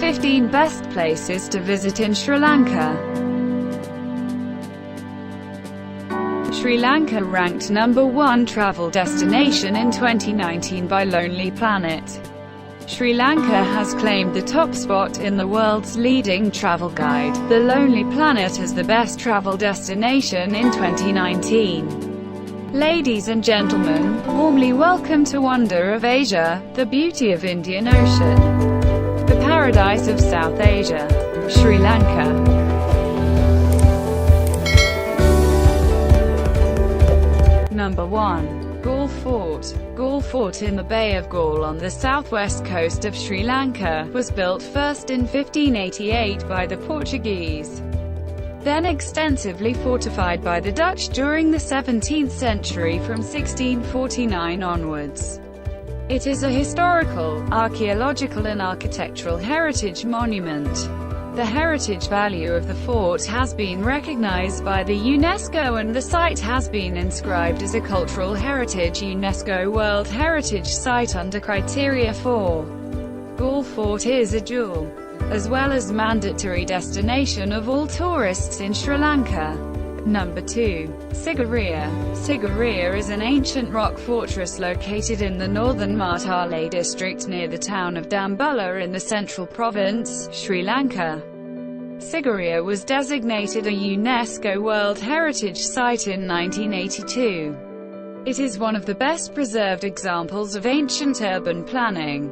15 best places to visit in Sri Lanka. Sri Lanka ranked #1 travel destination in 2019 by Lonely Planet. Sri Lanka has claimed the top spot in the world's leading travel guide, The Lonely Planet, as the best travel destination in 2019. Ladies and gentlemen, warmly welcome to Wonder of Asia, the beauty of Indian Ocean, the paradise of South Asia, Sri Lanka. Number 1. Galle Fort. Galle Fort in the Bay of Galle on the southwest coast of Sri Lanka, was built first in 1588 by the Portuguese, then extensively fortified by the Dutch during the 17th century from 1649 onwards. It is a historical, archaeological and architectural heritage monument. The heritage value of the fort has been recognized by the UNESCO, and the site has been inscribed as a Cultural Heritage UNESCO World Heritage Site under Criteria 4. Galle Fort is a jewel, as well as mandatory destination of all tourists in Sri Lanka. Number 2. Sigiriya. Sigiriya is an ancient rock fortress located in the northern Martale district near the town of Dambulla in the central province, Sri Lanka. Sigiriya was designated a UNESCO World Heritage Site in 1982. It is one of the best preserved examples of ancient urban planning.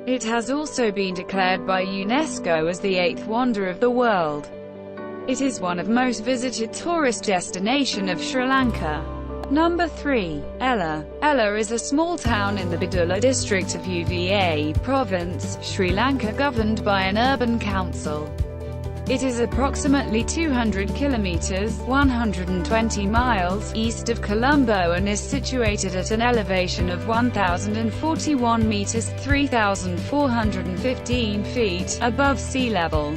It has also been declared by UNESCO as the 8th wonder of the world. It is one of most visited tourist destination of Sri Lanka. Number 3. Ella. Ella is a small town in the Badulla district of Uva province, Sri Lanka, governed by an urban council. It is approximately 200 kilometers (120 miles) east of Colombo and is situated at an elevation of 1,041 meters (3,415 feet) above sea level.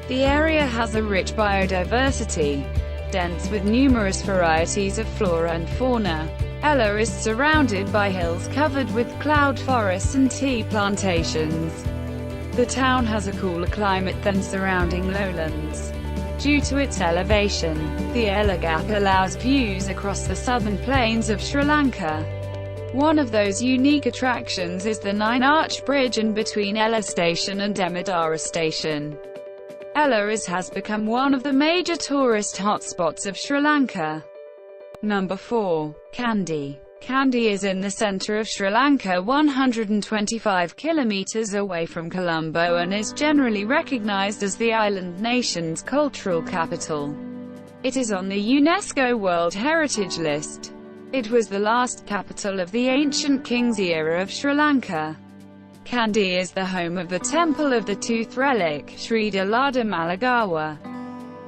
The area has a rich biodiversity, dense with numerous varieties of flora and fauna. Ella is surrounded by hills covered with cloud forests and tea plantations. The town has a cooler climate than surrounding lowlands. Due to its elevation, the Ella Gap allows views across the southern plains of Sri Lanka. One of those unique attractions is the 9-arch bridge in between Ella Station and Demodara Station. Ella has become one of the major tourist hotspots of Sri Lanka. Number 4. Kandy. Kandy is in the center of Sri Lanka, 125 kilometers away from Colombo, and is generally recognized as the island nation's cultural capital. It is on the UNESCO World Heritage List. It was the last capital of the ancient kings era of Sri Lanka. Kandy is the home of the Temple of the Tooth Relic, Sri Dalada Malagawa,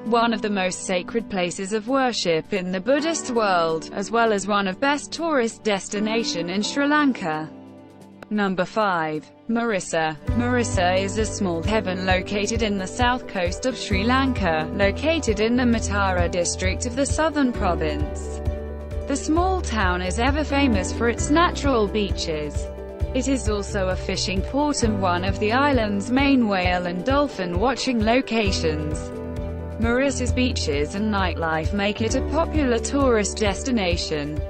one of the most sacred places of worship in the Buddhist world, as well as one of best tourist destination in Sri Lanka. Number 5. Marissa. Marissa is a small haven located in the south coast of Sri Lanka, located in the Matara district of the southern province. The small town is ever famous for its natural beaches. It is also a fishing port and one of the island's main whale and dolphin watching locations. Marissa's beaches and nightlife make it a popular tourist destination.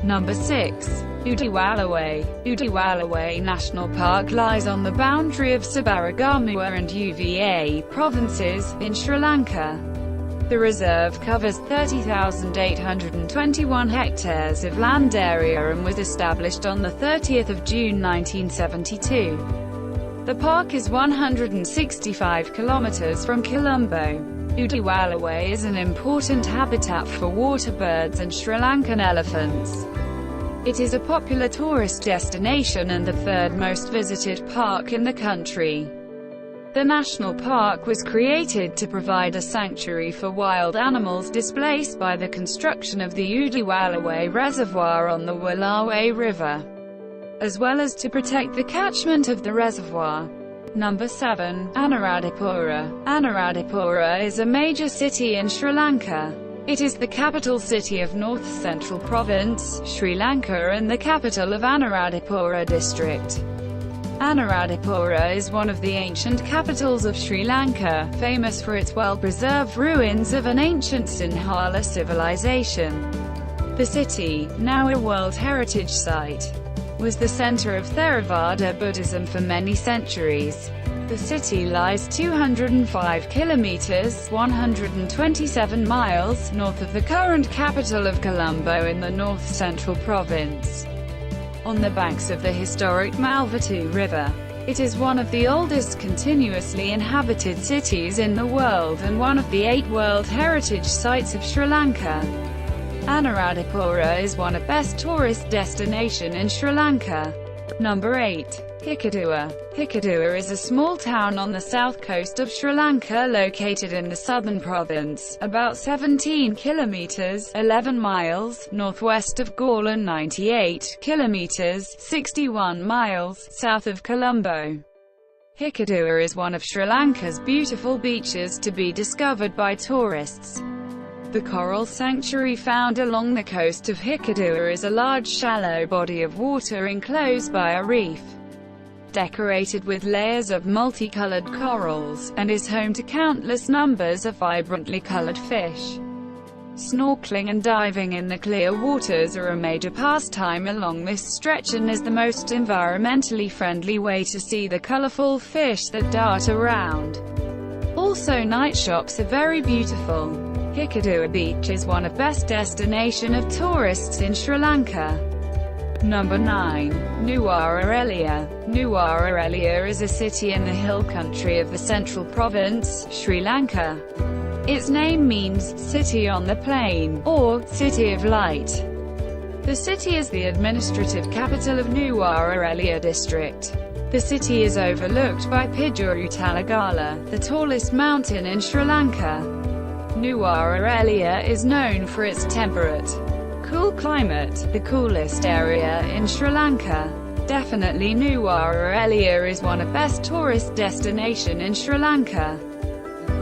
Number 6. Udiwalawai. Udiwalawai National Park lies on the boundary of Sabaragamuwa and Uva provinces, in Sri Lanka. The reserve covers 30,821 hectares of land area and was established on the 30th of June 1972. The park is 165 kilometers from Colombo. Udiwalawai is an important habitat for water birds and Sri Lankan elephants. It is a popular tourist destination and the third most visited park in the country. The national park was created to provide a sanctuary for wild animals displaced by the construction of the Udiwalawai Reservoir on the Walawe River, as well as to protect the catchment of the reservoir. Number 7. Anuradhapura. Anuradhapura is a major city in Sri Lanka. It is the capital city of North Central Province, Sri Lanka, and the capital of Anuradhapura district. Anuradhapura is one of the ancient capitals of Sri Lanka, famous for its well-preserved ruins of an ancient Sinhala civilization. The city, now a World Heritage Site, was the center of Theravada Buddhism for many centuries. The city lies 205 kilometers (127 miles) north of the current capital of Colombo in the north-central province, on the banks of the historic Malvatu River. It is one of the oldest continuously inhabited cities in the world and one of the 8 World Heritage Sites of Sri Lanka. Anuradhapura is one of the best tourist destination in Sri Lanka. Number 8. Hikkaduwa. Hikkaduwa is a small town on the south coast of Sri Lanka located in the southern province, about 17 kilometers (11 miles) northwest of Galle and 98 kilometers (61 miles) south of Colombo. Hikkaduwa is one of Sri Lanka's beautiful beaches to be discovered by tourists. The coral sanctuary found along the coast of Hikkaduwa is a large shallow body of water enclosed by a reef, decorated with layers of multicolored corals, and is home to countless numbers of vibrantly colored fish. Snorkeling and diving in the clear waters are a major pastime along this stretch and is the most environmentally friendly way to see the colorful fish that dart around. Also, night shops are very beautiful. Hikkaduwa Beach is one of the best destination of tourists in Sri Lanka. Number 9. Nuwara Eliya is a city in the hill country of the central province, Sri Lanka. Its name means, City on the Plain, or, City of Light. The city is the administrative capital of Nuwara Eliya district. The city is overlooked by Pijuru Talagala, the tallest mountain in Sri Lanka. Nuwara Eliya is known for its temperate, cool climate, the coolest area in Sri Lanka. Definitely Nuwara Eliya is one of the best tourist destination in Sri Lanka.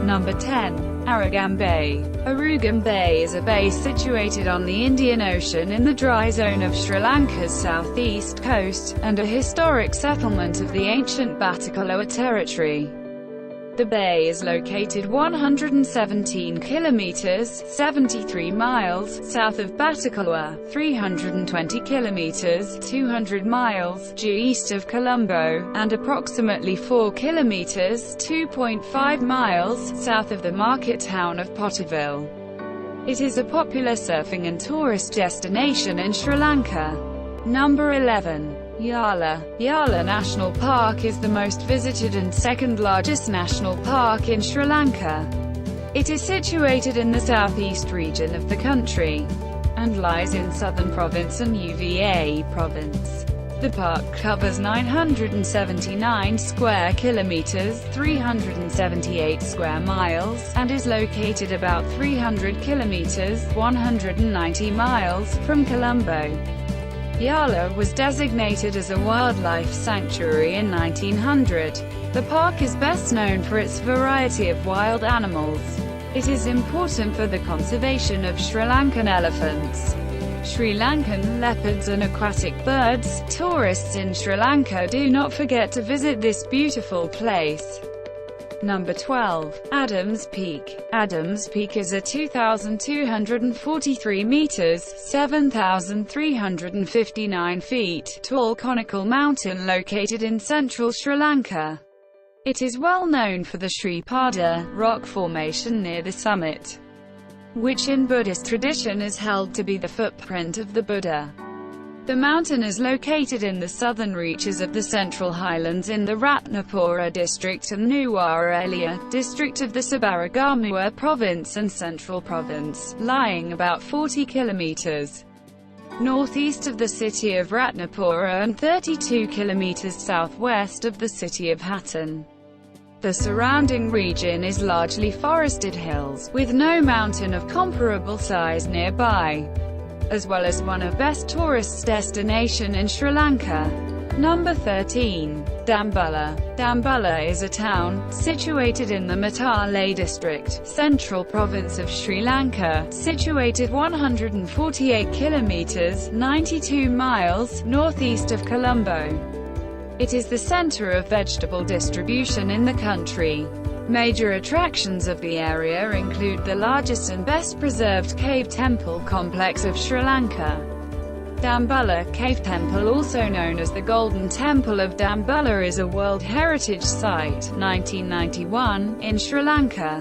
Number 10. Arugam Bay. Arugam Bay is a bay situated on the Indian Ocean in the dry zone of Sri Lanka's southeast coast, and a historic settlement of the ancient Batticaloa territory. The bay is located 117 kilometers (73 miles) south of Batticaloa, 320 kilometers (200 miles) due east of Colombo, and approximately 4 kilometers (2.5 miles) south of the market town of Potterville. It is a popular surfing and tourist destination in Sri Lanka. Number 11. Yala. Yala National Park is the most visited and second largest national park in Sri Lanka. It is situated in the southeast region of the country, and lies in Southern Province and UVA Province. The park covers 979 square kilometers (378 square miles), and is located about 300 kilometers (190 miles) from Colombo. Yala was designated as a wildlife sanctuary in 1900. The park is best known for its variety of wild animals. It is important for the conservation of Sri Lankan elephants, Sri Lankan leopards and aquatic birds. Tourists in Sri Lanka do not forget to visit this beautiful place. Number 12. Adams Peak. Adams Peak is a 2,243 meters (7,359 feet) tall conical mountain located in central Sri Lanka. It is well known for the Sri Pada rock formation near the summit, which in Buddhist tradition is held to be the footprint of the Buddha. The mountain is located in the southern reaches of the Central Highlands in the Ratnapura district and Nuwara Eliya district of the Sabaragamuwa province and Central Province, lying about 40 kilometers northeast of the city of Ratnapura and 32 kilometers southwest of the city of Hatton. The surrounding region is largely forested hills, with no mountain of comparable size nearby, as well as one of best tourist destination in Sri Lanka. Number 13. Dambulla. Dambulla is a town, situated in the Matale district, Central Province of Sri Lanka, situated 148 kilometers (92 miles) northeast of Colombo. It is the center of vegetable distribution in the country. Major attractions of the area include the largest and best preserved cave temple complex of Sri Lanka. Dambulla Cave Temple, also known as the Golden Temple of Dambulla, is a World Heritage Site, 1991, in Sri Lanka.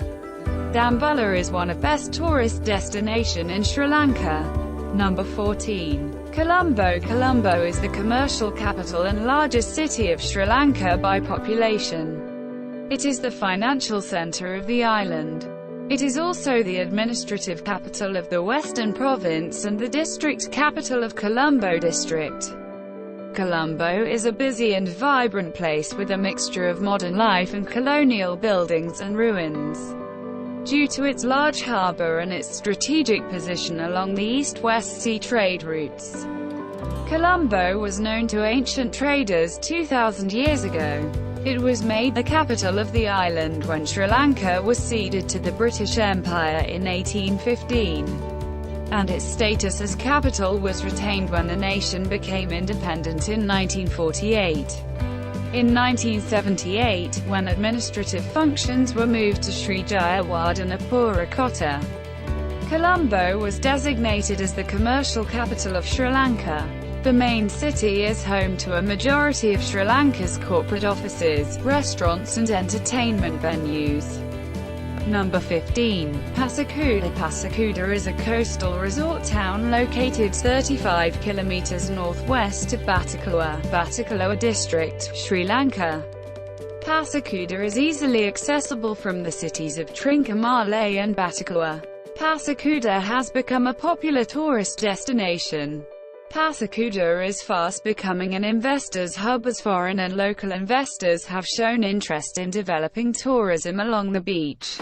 Dambulla is one of best tourist destination in Sri Lanka. Number 14. Colombo. Colombo is the commercial capital and largest city of Sri Lanka by population. It is the financial center of the island. It is also the administrative capital of the Western Province and the district capital of Colombo District. Colombo is a busy and vibrant place with a mixture of modern life and colonial buildings and ruins. Due to its large harbor and its strategic position along the east-west sea trade routes, Colombo was known to ancient traders 2,000 years ago. It was made the capital of the island when Sri Lanka was ceded to the British Empire in 1815, and its status as capital was retained when the nation became independent in 1948. In 1978, when administrative functions were moved to Sri Jayawardenepura Kota, Colombo was designated as the commercial capital of Sri Lanka. The main city is home to a majority of Sri Lanka's corporate offices, restaurants and entertainment venues. Number 15. Passakuda. Passakuda is a coastal resort town located 35 kilometers northwest of Batticaloa, Batticaloa District, Sri Lanka. Passakuda is easily accessible from the cities of Trincomalee and Batticaloa. Passakuda has become a popular tourist destination. Passakuda is fast becoming an investors' hub as foreign and local investors have shown interest in developing tourism along the beach.